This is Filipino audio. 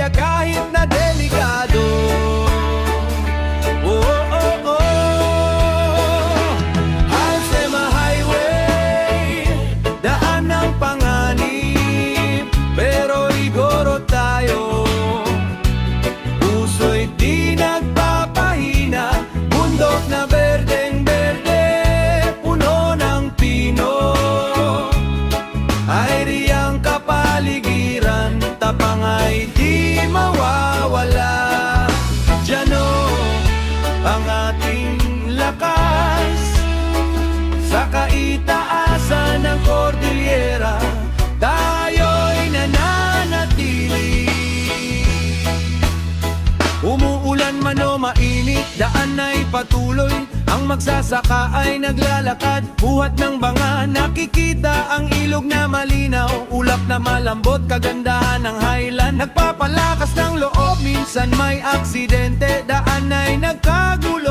kaya kahit na delikado, oh, oh, oh, Halsema Highway, daan ng panganib, pero igoro tayo, puso'y di nagpapahina, bundok na berdeng berde, puno ng pino, ay riyang kapaligiran, tapang ay di mawawala. Diyan ang ating lakas, sa kaitaasan ng Cordillera, tayo'y nananatili. Umuulan man o mainit, daan ay patuloy, ang magsasaka ay naglalakad, buhat ng banga, nakikita ang ilog na malinaw, ulap na malambot, kagandahan ng highland, nagpapalakas ng loob, minsan may aksidente, daan ay nagkagulo.